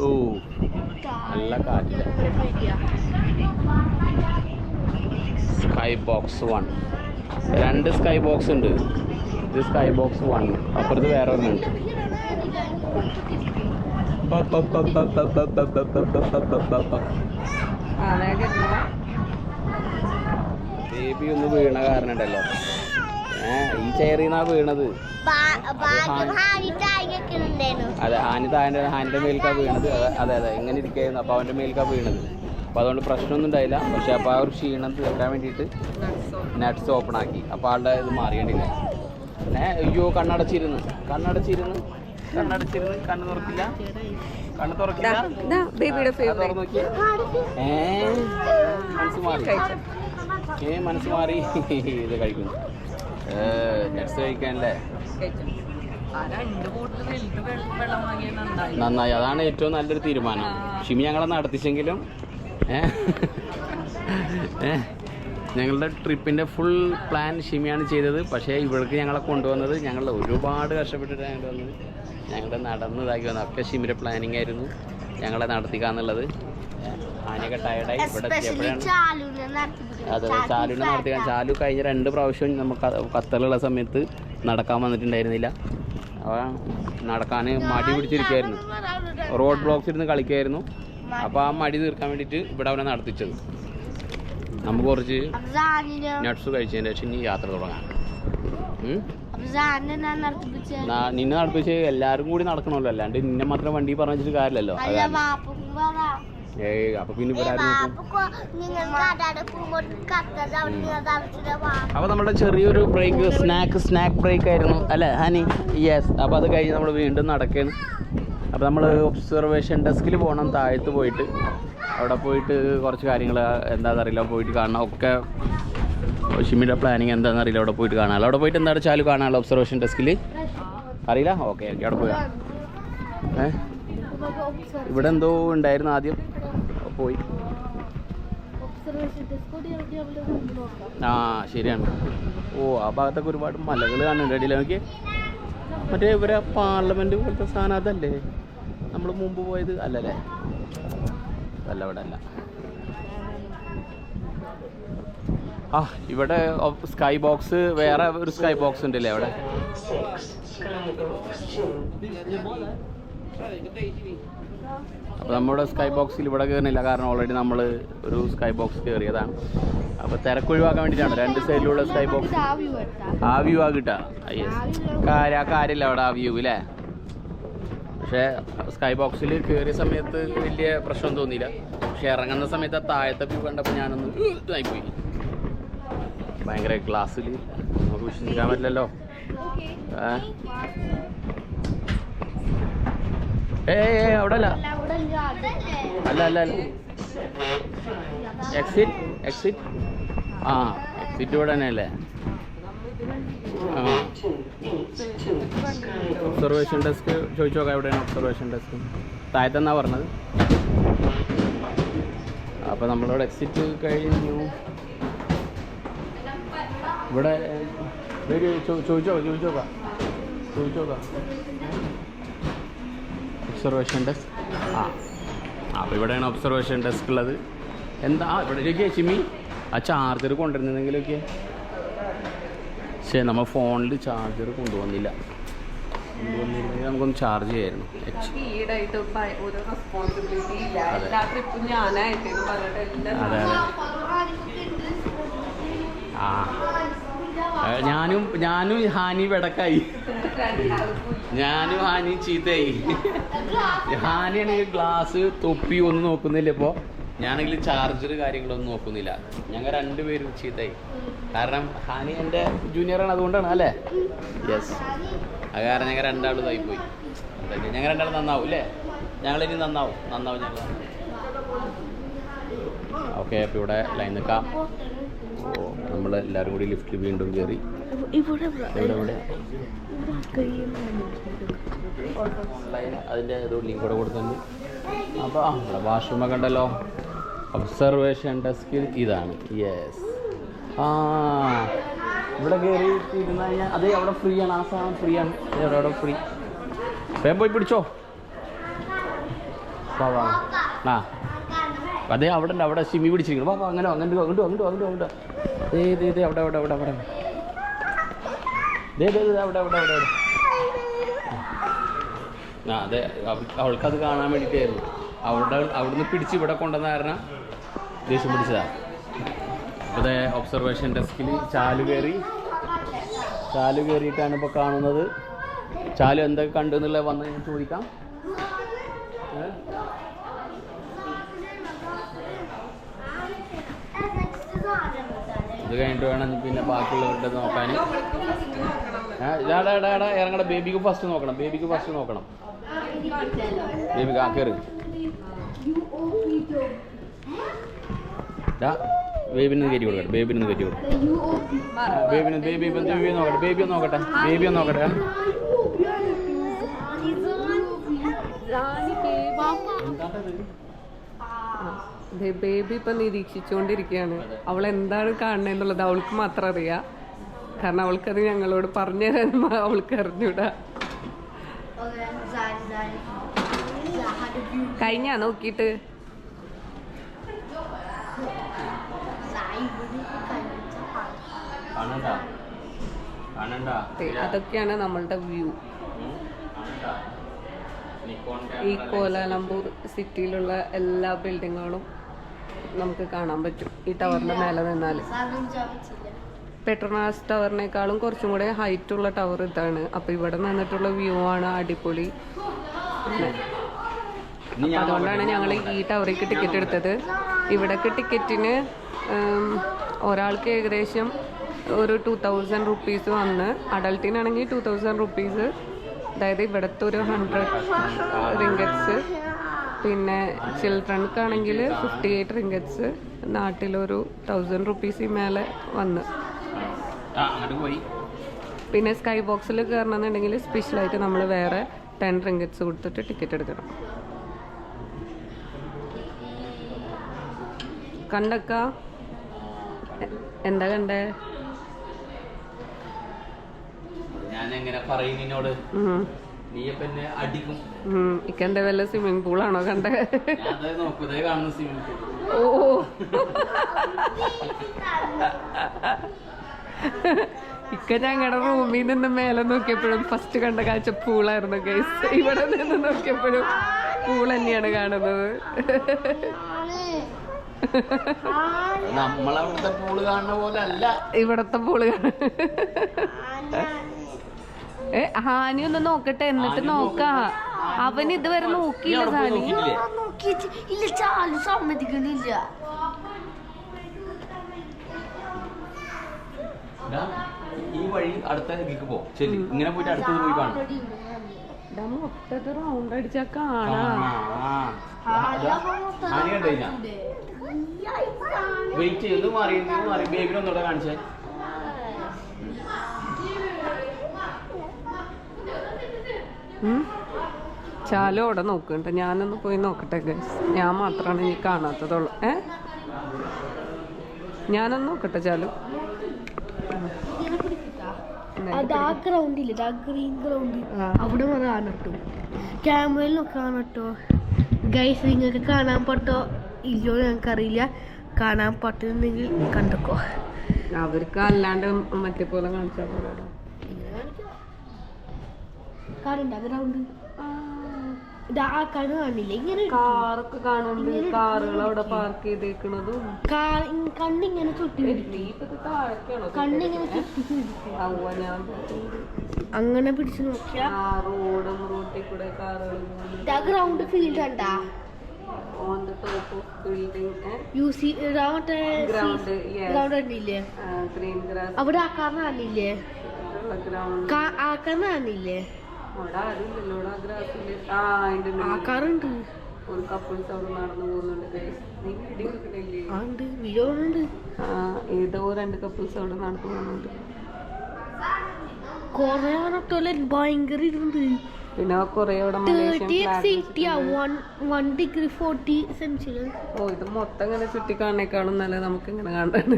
S1: ഓ, നല്ല കാറ്റില്ല. സ്കൈ ബോക്സ് 1, 2 സ്കൈ ബോക്സ് ഉണ്ട്. ഇത് സ്കൈ ബോക്സ് 1, അപ്പുറത്ത് വേറെ ഒന്നുണ്ട്. ബേബി ഒന്ന് വീണ കാരണം ഉണ്ടല്ലോ, ഈ ചെയറിൽ നിന്നാ വീണത്. അതെ, ഹാനിന്റെ മേൽക്കാ വീണത്. അതെ, എങ്ങനെ ഇരിക്കായിരുന്നു. അപ്പോൾ അവൻ്റെ മേൽക്കാ വീണത്. അപ്പോൾ അതുകൊണ്ട് പ്രശ്നമൊന്നും ഉണ്ടായില്ല. പക്ഷെ അപ്പോൾ ആ ഒരു ക്ഷീണം തീർക്കാൻ വേണ്ടിയിട്ട് നട്ട്സ് ഓപ്പൺ ആക്കി. അപ്പോൾ ആളുടെ ഇത് മാറിയണ്ടില്ല. അയ്യോ, കണ്ണടച്ചിരുന്ന് കണ്ണ് തുറക്കില്ല. മനസ്സ് മാറി ഇത് കഴിക്കുന്നു. നട്ട്സ് കഴിക്കാനല്ലേ നന്നായി. അതാണ് ഏറ്റവും നല്ലൊരു തീരുമാനം. ഷിമി ഞങ്ങളെ നടത്തിച്ചെങ്കിലും ഞങ്ങളുടെ ട്രിപ്പിൻ്റെ ഫുൾ പ്ലാൻ ഷിമിയാണ് ചെയ്തത്. പക്ഷേ ഇവിടേക്ക് ഞങ്ങളെ കൊണ്ടുവന്നത് ഞങ്ങൾ ഒരുപാട് കഷ്ടപ്പെട്ടിട്ടാണ് ഞങ്ങൾ വന്നത്. ഞങ്ങളുടെ നടന്നതാക്കി വന്നത് ഒക്കെ ഷിമിയുടെ പ്ലാനിങ് ആയിരുന്നു, ഞങ്ങളെ നടത്തിക്കാന്നുള്ളത്. ആനയൊക്കെ ടയർഡായി ഇവിടെ എത്തിയപ്പോഴാണ്. അതെ, ചാലുവിനെ നടത്തിക്കാൻ. ചാലു കഴിഞ്ഞ 2 പ്രാവശ്യം നമുക്ക് ഖത്തറിലുള്ള സമയത്ത് നടക്കാൻ വന്നിട്ടുണ്ടായിരുന്നില്ല. അപ്പോൾ നടക്കാൻ മടി പിടിച്ചിരിക്കുമായിരുന്നു, റോഡ് ബ്ലോക്സ് ഇരുന്ന് കളിക്കുമായിരുന്നു. അപ്പോൾ ആ മടി തീർക്കാൻ വേണ്ടിയിട്ട് ഇവിടെ അവനെ നടത്തിച്ചത്. നമുക്ക് കുറച്ച് നട്ട്സ് കഴിച്ചതിൻ്റെ ശേഷം ഇനി യാത്ര തുടങ്ങാം. നിന്നെ നടപ്പിച്ച് എല്ലാവരും കൂടി നടക്കണമല്ലോ, അല്ലാണ്ട് നിന്നെ മാത്രം വണ്ടി പറഞ്ഞു വെച്ചിട്ട് കാര്യമല്ലോ. അപ്പൊ പിന്നെ അപ്പൊ നമ്മുടെ ചെറിയൊരു ബ്രേക്ക്, സ്നാക്ക് ബ്രേക്ക് ആയിരുന്നു അല്ലേ ഹനി? യെസ്. അപ്പൊ അത് കഴിഞ്ഞ് നമ്മൾ വീണ്ടും നടക്കുകയാണ്. അപ്പോൾ നമ്മൾ ഒബ്സർവേഷൻ ഡെസ്കിൽ പോകണം, താഴത്ത് പോയിട്ട് അവിടെ പോയിട്ട് കുറച്ച് കാര്യങ്ങൾ എന്താണെന്നറിയില്ല പോയിട്ട് കാണണം. ഒക്കെ ഷിമിയുടെ പ്ലാനിങ് എന്താണെന്നറിയില്ല, അവിടെ പോയിട്ട് കാണാമല്ലോ. അവിടെ പോയിട്ട് എന്താണ് ചാലു കാണാമല്ലോ ഒബ്സർവേഷൻ ഡെസ്കിൽ? അറിയില്ല? ഓക്കെ, അവിടെ പോയാ. ഇവിടെ എന്തോ ഉണ്ടായിരുന്നു ആദ്യം, പോയി. ആ ശരിയാണ്. ഓ, ആ ഭാഗത്തൊക്കെ ഒരുപാട് മലകൾ കാണുന്നുണ്ട്. അടിയിൽ നോക്കി മറ്റേ ഇവരെ പാർലമെൻറ്റ് പോലത്തെ സാധനം അതല്ലേ നമ്മൾ മുമ്പ് പോയത്? അല്ലല്ലേ? അല്ല, ഇവിടെ അല്ല. ആ, ഇവിടെ സ്കൈ ബോക്സ്, വേറെ ഒരു സ്കൈ ബോക്സ് ഉണ്ടല്ലേ അവിടെ. അപ്പോൾ നമ്മുടെ സ്കൈ ബോക്സിൽ ഇവിടെ കയറുന്നില്ല, കാരണം ഓൾറെഡി നമ്മൾ ഒരു സ്കൈ ബോക്സ് കയറിയതാണ്. അപ്പോൾ തിരക്കൊഴിവാക്കാൻ വേണ്ടിയിട്ടാണ് 2 സൈഡിലുള്ള സ്കൈ ബോക്സ്. ആ വ്യൂ ആ കിട്ടുക. കാര്യമില്ല അവിടെ ആ വ്യൂ അല്ലേ? പക്ഷേ സ്കൈ ബോക്സിൽ കയറിയ സമയത്ത് വലിയ പ്രശ്നം തോന്നിയില്ല. പക്ഷെ ഇറങ്ങുന്ന സമയത്ത് ആ താഴത്തെ വ്യൂ കണ്ടപ്പോൾ ഞാനൊന്ന് ഇതായിപ്പോയി. ഭയങ്കര ഗ്ലാസ്സിൽ നമുക്ക് വിശ്വസിക്കാൻ പറ്റില്ലല്ലോ. അവിടെ അല്ല, അല്ല എക്സിറ്റ്. ആ, എക്സിറ്റ് ഇവിടെ തന്നെയല്ലേ? ആ, ഒബ്സർവേഷൻ ഡെസ്ക് ചോദിച്ചു നോക്കാം. എവിടെയാണ് ഒബ്സർവേഷൻ ഡെസ്ക്? താഴത്തെന്നാ പറഞ്ഞത്. അപ്പോൾ നമ്മളിവിടെ എക്സിറ്റ് കഴിഞ്ഞു. ഇവിടെ ചോദിച്ചു നോക്കാം. Observation desk. അപ്പോൾ ഇവിടെയാണ് ഒബ്സർവേഷൻ ഡെസ്ക് ഉള്ളത്. എന്താ ഇവിടെ ചിമ്മി ആ ചാർജർ കൊണ്ടുവരുന്നെങ്കിലൊക്കെ. പക്ഷേ നമ്മൾ ഫോണിൽ ചാർജർ കൊണ്ടുവന്നിരുന്നെങ്കിൽ നമുക്കൊന്ന് ചാർജ് ചെയ്യായിരുന്നു.
S2: ഈടായിട്ട് ഒരു റെസ്പോൺസിബിലിറ്റി ഇല്ല. എല്ലാ ട്രിപ്പും ഞാനായിട്ടേന്ന് പറഞ്ഞിട്ട് എല്ലാം
S1: അതെ അതെ. ആ ഞാനും ഹാനി വെടക്കായി. ഞാനും ഹാനി ചീത്തയായി. ഹാനിയാണെങ്കിൽ ഗ്ലാസ് തൊപ്പി ഒന്നും നോക്കുന്നില്ല. ഇപ്പോൾ ഞാനെങ്കിൽ ചാർജർ കാര്യങ്ങളൊന്നും നോക്കുന്നില്ല. ഞങ്ങൾ രണ്ടുപേരും ചീത്തയായി. കാരണം ഹാനി എൻ്റെ ജൂനിയറാണ്, അതുകൊണ്ടാണ് അല്ലേ? യെസ്. അത് കാരണം ഞങ്ങൾ രണ്ടാളും ഇതായിപ്പോയി. ഞങ്ങൾ രണ്ടാളും നന്നാവും അല്ലേ? ഞങ്ങളിനി നന്നാവും ഞങ്ങൾ. ഓക്കെ, അപ്പോൾ ഇവിടെ ലൈൻ നിൽക്കാം. ഓ, നമ്മൾ എല്ലാവരും കൂടി ലിഫ്റ്റിൽ വീണ്ടും കയറി.
S4: ഇവിടെ
S1: ഓൺലൈൻ അതിൻ്റെ ഏതോ ലിങ്ക് കൂടെ കൊടുത്തിട്ടുണ്ട്. അപ്പോൾ ഇവിടെ വാഷ്റൂമൊക്കെ ഉണ്ടല്ലോ. ഒബ്സർവേഷൻ ഡെസ്കിൽ ഇതാണ്. യെസ്. ഇവിടെ കയറി ഇരുന്ന് കഴിഞ്ഞാൽ അത് അവിടെ ഫ്രീ ആണ്. ആ സാധനം ഫ്രീ ആണ്. അവിടെ ഫ്രീ. വേഗം പോയി പിടിച്ചോ. ആ അതെ, അവിടെ ഉണ്ട്. അവിടെ സിമി പിടിച്ചിരിക്കണം. വാ അങ്ങനെ അങ്ങോട്ട് അവിടെ ആ അതെ, അവൾക്കത് കാണാൻ വേണ്ടിയിട്ടായിരുന്നു. അവിടുന്ന് പിടിച്ച് ഇവിടെ കൊണ്ടുവന്ന കാരണം ദേഷ്യം പിടിച്ചതാണ്. അതെ, ഒബ്സർവേഷൻ ഡെസ്കിൽ ചാലു കയറിയിട്ടാണ് ഇപ്പോൾ കാണുന്നത്. ചാലു എന്തൊക്കെ കണ്ടു എന്നുള്ളത് വന്ന് ഞാൻ ചോദിക്കാം. ഇത് കഴിഞ്ഞിട്ട് വേണം പിന്നെ ബാക്കിയുള്ളവരുടെ നോക്കാൻ. ഇറങ്ങണം. ബേബിക്ക് ഫസ്റ്റ് നോക്കണം. ബേബിക്ക് ആ കയറി. ബേബിന് കയറ്റി കൊടുക്കട്ടെ. ബേബി നോക്കട്ടെ.
S2: ബേബി ഇപ്പൊ നിരീക്ഷിച്ചുകൊണ്ടിരിക്കുകയാണ്. അവൾ എന്താണ് കാണുന്നതെന്നുള്ളത് അവൾക്ക് മാത്രം അറിയാം. കാരണം അവൾക്കത് ഞങ്ങളോട് പറഞ്ഞു തരാൻ അവൾക്ക് അറിഞ്ഞൂടാ. കഴിഞ്ഞാ നോക്കിയിട്ട് അതൊക്കെയാണ് നമ്മളുടെ വ്യൂ. ഈ കോലാലംപൂർ സിറ്റിയിലുള്ള എല്ലാ ബിൽഡിങ്ങുകളും നമുക്ക് കാണാൻ പറ്റും ഈ ടവറിന്റെ മേലെ നിന്നാൽ. പെട്രോണാസ് ടവറിനേക്കാളും കുറച്ചും കൂടെ ഹൈറ്റുള്ള ടവർ ഇതാണ്. അപ്പോൾ ഇവിടെ നിന്നിട്ടുള്ള വ്യൂ ആണ് അടിപൊളി. അതുകൊണ്ടാണ് ഞങ്ങൾ ഈ ടവറിലേക്ക് ടിക്കറ്റ് എടുത്തത്. ഇവിടേക്ക് ടിക്കറ്റിന് ഒരാൾക്ക് ഏകദേശം ഒരു 2000 റുപ്പീസ് വന്ന്, അഡൾട്ടിനാണെങ്കിൽ 2000 റുപ്പീസ്. അതായത് ഇവിടുത്തെ ഒരു 100 റിങ്കറ്റ്സ്. പിന്നെ ചിൽഡ്രൻക്കാണെങ്കിൽ 58 റിങ്കറ്റ്സ്. നാട്ടിലൊരു 1000 റുപ്പീസ് മേലെ വന്ന്. പിന്നെ സ്കൈ ബോക്സിൽ കയറണമെന്നുണ്ടെങ്കിൽ സ്പെഷ്യലായിട്ട് നമ്മൾ വേറെ 10 റിങ്കറ്റ്സ് കൊടുത്തിട്ട് ടിക്കറ്റ് എടുക്കണം. കണ്ടക്ക എന്താ കണ്ടേ? ഇക്കെന്താ വല്ല സ്വിമ്മിംഗ് പൂളാണോ കണ്ടേ? ഓ, ഇക്ക ഞങ്ങളുടെ റൂമിൽ നിന്ന് മേലെ നോക്കിയപ്പോഴും ഫസ്റ്റ് കണ്ട കാഴ്ച പൂളായിരുന്നു ഗൈസ്. ഇവിടെ നിന്ന് നോക്കിയപ്പോഴും പൂൾ തന്നെയാണ് കാണുന്നത്.
S1: നമ്മളവിടുത്തെ പൂള് കാണുന്ന പോലെ അല്ല
S2: ഇവിടത്തെ പൂള്. ഹാനി ഒന്ന് നോക്കട്ടെ, എന്നിട്ട് നോക്കാ. അവൻ ഇതുവരെ നോക്കിയില്ല. ഹാനി
S5: ഇല്ല, ചാലു സമ്മതിക്കണില്ല.
S1: ഈ വഴി അടുത്ത പോ. ശരി, ഇങ്ങനെ പോയിട്ട് അടുത്തത് പോയി കാണാം.
S2: മൊത്തത്തിൽ റൗണ്ട് അടിച്ചാ കാണാ.
S1: വെയിറ്റ് ചെയ്ത് മാറി ബേബിനൊന്നുകൂടെ കാണിച്ചേ.
S2: ചാലു അവിടെ നോക്കണ്ട. ഞാനൊന്ന് പോയി നോക്കട്ടെ ഗൈസ്. ഞാൻ മാത്രമാണ് ഇനി കാണാത്തതുള്ളൂ. ഞാനൊന്ന് നോക്കട്ടെ ചാലു.
S4: അവിടെ കാണട്ടോ, ക്യാമറയിൽ നോക്കാൻ കേട്ടോ ഗൈസ്. നിങ്ങൾക്ക് കാണാൻ പറ്റോ ഇല്ലയോ ഞങ്ങൾക്കറിയില്ല. കാണാൻ പറ്റുന്നെങ്കിൽ കണ്ടോ.
S2: അവർക്ക് അല്ലാണ്ട് മറ്റേ പോലെ കാണിച്ചാൽ പോലെ
S4: കാണണ്ട ഗ്രൗണ്ട് കാണില്ലേ ഇങ്ങനെ
S2: കാറൊക്കെ കാണുന്നുണ്ട്. കാറുകൾ അവിടെ പാർക്ക് ചെയ്തേക്കണതും
S4: കണ്ണിങ്ങനെ ചുറ്റി കണ്ണിങ്ങനെ ചുറ്റി അങ്ങനെ പിടിച്ചു നോക്കിയാ
S2: റോഡിൽ കൂടെ കാറുകൾ
S4: ഗ്രൗണ്ട് ഫീൽഡ് കണ്ടാ
S2: on the top of building
S4: ground കണ്ടില്ലേ
S2: ഗ്രീൻ ഗ്രാസ്
S4: അവിടെ ആക്കാരനെ കാണില്ലേ
S2: ഗ്രൗണ്ട്
S4: ആക്കാരനെ കാണില്ലേ
S2: അവിടെ ആരുമില്ലല്ലോ. അവിടെ ഗ്രാസില്
S4: ആക്കാറുണ്ട്.
S2: ഒരു കപ്പിൾസ് അവിടെ നടന്നു പോകുന്നുണ്ട്. നീ വീഡിയോ എടുക്കണില്ലേ?
S4: വീഡിയോ ഉണ്ട്.
S2: ഏതോ 2 കപ്പിൾസ് അവിടെ നടന്നു പോകുന്നുണ്ട്.
S4: കൊറേ ഭയങ്കര ഇതുണ്ട്.
S2: പിന്നെ കൊറേ അവിടെ
S4: 1°40°C.
S2: ഓ ഇത് മൊത്തം ഇങ്ങനെ ചുറ്റി കാണേക്കാളും നല്ല നമുക്ക് ഇങ്ങനെ കാണാണ്.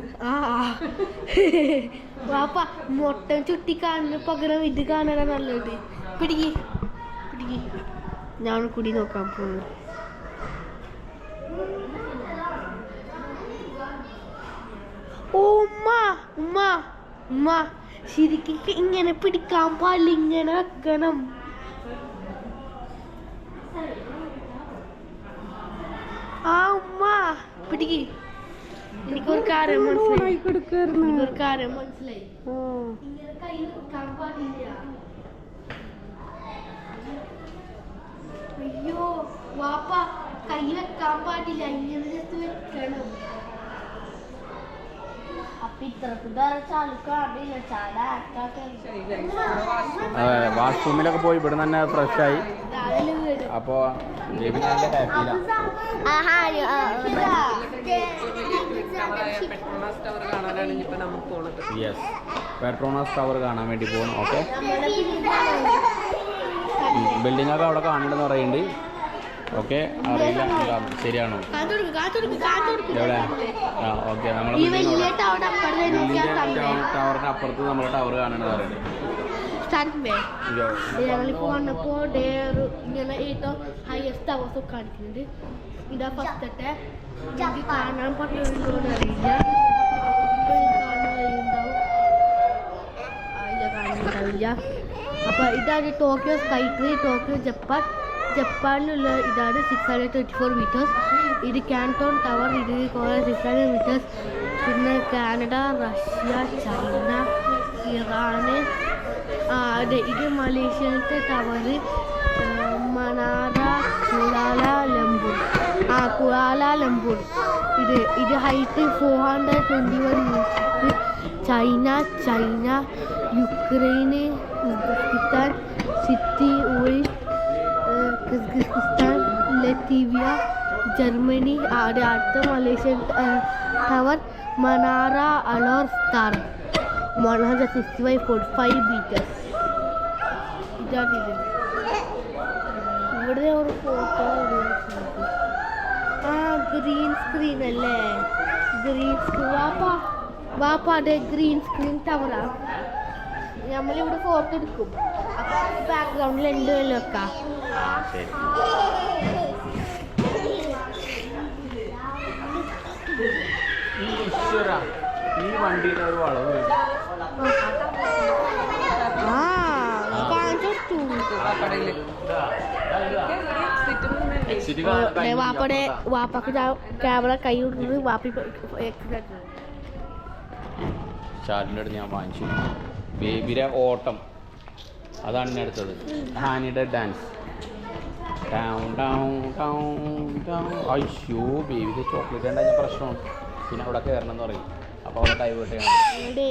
S4: വാപ്പ മൊത്തം ചുറ്റി കാണുന്ന പകരം ഇത് കാണാനാ നല്ലത്. പിടിക്ക് പിടിക്ക് ഞാൻ കൂടി നോക്കാൻ പോകുന്നു. ഓ ഉമ്മ ഉമ്മ ഉമ്മ ശരിക്കും ഇങ്ങനെ പിടിക്കാൻ പാടില്ല, ഇങ്ങനെ വെക്കണം. ആ ഉമ്മ പിടിക്ക്. എനിക്കൊരു കാര്യം മനസ്സിലായി. എനിക്കൊരു കാര്യം മനസ്സിലായി. ഇങ്ങനെ കൈ വെക്കാൻ പാടില്ല. അയ്യോ വാപ്പ കൈ വെക്കാൻ പാടില്ല, ഇങ്ങനെ ജസ്റ്റ് വെക്കണം. അപ്പൊ ഇത്രക്ക് വേറെ ചാലുക്കാടില്ല ചാല
S1: വാഷ്റൂമിലൊക്കെ പോയി ഇവിടെ തന്നെ ഫ്രഷായി. അപ്പോൾ യെസ് പെട്രോണസ് ടവർ കാണാൻ വേണ്ടി പോകണം. ഓക്കെ ബിൽഡിംഗ് ഒക്കെ അവിടെ കാണണ്ടെന്ന് പറയുന്നുണ്ട്. ഓക്കെ അറിയില്ല ശരിയാണോ എവിടെ? ആ ഓക്കെ നമ്മൾ ടവറിന് അപ്പുറത്ത് നമ്മുടെ ടവർ കാണണമെന്ന് പറയുന്നുണ്ട്.
S4: ഞങ്ങളിപ്പോ വന്നപ്പോ ഇങ്ങനെ ഏറ്റവും ഹയസ്റ്റ് ടവേഴ്സ് ഒക്കെ കാണിക്കുന്നുണ്ട്. ഇതാ ഫസ്റ്റത്തെ കാണാൻ പറ്റുന്നുണ്ടോന്ന് അറിയില്ല. കാണുന്നുണ്ടാവില്ല. അപ്പൊ ഇതാണ് ടോക്കിയോ സ്കൈ ട്രീ. ടോക്കിയോ ജപ്പാനിലുള്ള ഇതാണ് 634 meters. ഇത് കാൻടോൺ ടവർ, ഇത് 600 meters. പിന്നെ കാനഡ, റഷ്യ, ചൈന, ഇറാന്. അതെ ഇത് മലേഷ്യത്തെ ടവർ മനാറ കുലാലംപൂർ. ഇത് ഹൈറ്റ് 421 meters. ചൈന യുക്രൈന്, ഉസ്ബെക്കിസ്ഥാൻ, സിറ്റി ഉൾ, കിർഗിസ്ഥാൻ, ലത്തീവിയ, ജർമ്മനി. അടുത്ത Malaysian tower Menara Alor Star 165.5 meters. ഇതാണിത്. ഇവിടെ ഒരു ഫോട്ടോ ഗ്രീൻ സ്ക്രീൻ അല്ലേ? ഗ്രീൻ സ്ക്രീൻ വാപ്പ അതെ ഗ്രീൻ സ്ക്രീൻ ടവറാ. നമ്മളിവിടെ ഫോട്ടോ എടുക്കും. അപ്പൊ ബാക്ക്ഗ്രൗണ്ടിൽ എന്തെങ്കിലും വെക്കാം.
S1: ഈ വണ്ടിയുടെ ഒരു വളവ്
S4: വാപ്പക്ക് ക്യാമറ കൈ കൊടുക്കുന്നത് വാപ്പി
S1: ഷാർട്ടിൻ്റെ അടുത്ത് ഞാൻ വാങ്ങിച്ചു. ബേബിയുടെ ഓട്ടം അതാണ് ഞാൻ എടുത്തത്. ഹാനിയുടെ ഡാൻസ് അയ്യോ ബേബിയുടെ ചോക്ലേറ്റ് ഉണ്ടായ പ്രശ്നമാണ്. പിന്നെ അവിടെ കയറണം എന്ന് പറയും. അപ്പോൾ അവിടെ ഡൈവേർട്ട് ചെയ്യണം.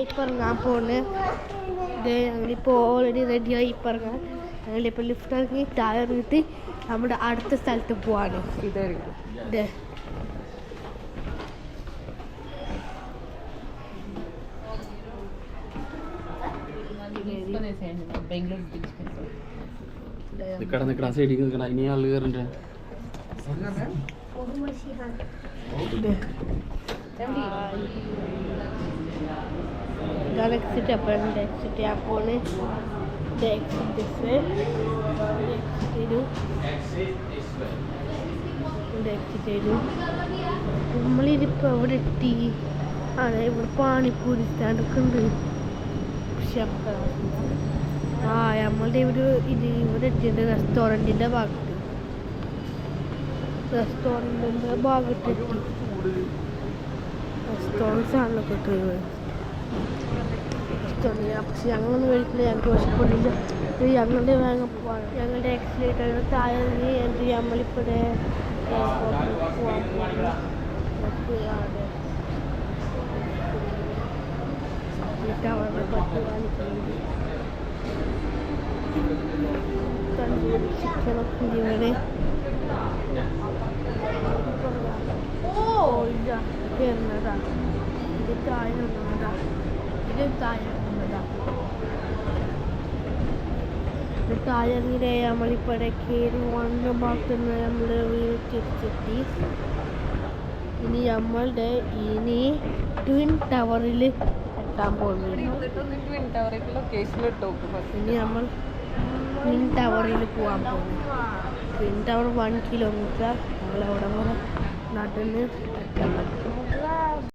S4: ഇപ്പം ഇറങ്ങാൻ പോകുന്നത് ഞങ്ങളിപ്പോൾ ഓൾറെഡി റെഡിയായി ഇപ്പം ഇറങ്ങാൻ. ഞങ്ങളിപ്പോൾ ലിഫ്റ്റ് ഇറങ്ങി താഴെ ഇറങ്ങിയിട്ട് നമ്മുടെ അടുത്ത സ്ഥലത്ത് പോവാണ്.
S2: ഇതായിരിക്കും
S1: നിക്കട സൈഡിൽ നിൽക്കണ. ഇനി ആള് കയറണ്ടേ?
S4: ഇതാണ് എക്സിറ്റ്. അപ്പോൾ എക്സിറ്റ് ചെയ്യാൻ പോണ്. എക്സിറ്റ് ചെയ്തു. നമ്മളിതിപ്പോൾ എവിടെ എത്തി? അതെ, ഇവിടെ പാനിപ്പൂരി സ്റ്റാൻഡൊക്കെ ഉണ്ട്. പക്ഷെ നമ്മളുടെ ഇവിടെ എത്തിയത് റെസ്റ്റോറൻറ്റിൻ്റെ ഭാഗത്ത് എത്തി. റെസ്റ്റോറൻറ്റ്സ് ആണല്ലോ കിട്ടുന്നത്. പക്ഷെ ഞങ്ങളൊന്നും കഴിക്കില്ല, ഞങ്ങൾക്ക് വിശപ്പില്ല. ഞങ്ങളുടെ ഞങ്ങളുടെ എക്സിലേറ്റർ താഴെ നമ്മളിപ്പോഴേ പോകാൻ തണ്ടൂരി ചിക്കനൊക്കെ ഇവിടെ കയറുന്നതാ. ഇത് താഴെ നിന്നതാ. താഴെ ഇറങ്ങിയ നമ്മളിപ്പോഴേ കയറി വന്ന ഭാഗത്തുനിന്ന് നമ്മൾ വീട് തിരിച്ചെത്തി. ഇനി ട്വിൻ ടവറിൽ എത്താൻ പോകുന്നു. ഇനി നമ്മൾ ട്വിൻ ടവറിൽ പോകാൻ പോകുന്നു. Twin tower 1 kilometre. നമ്മളവിടെ വരെ നടന്ന് എത്താൻ പറ്റും.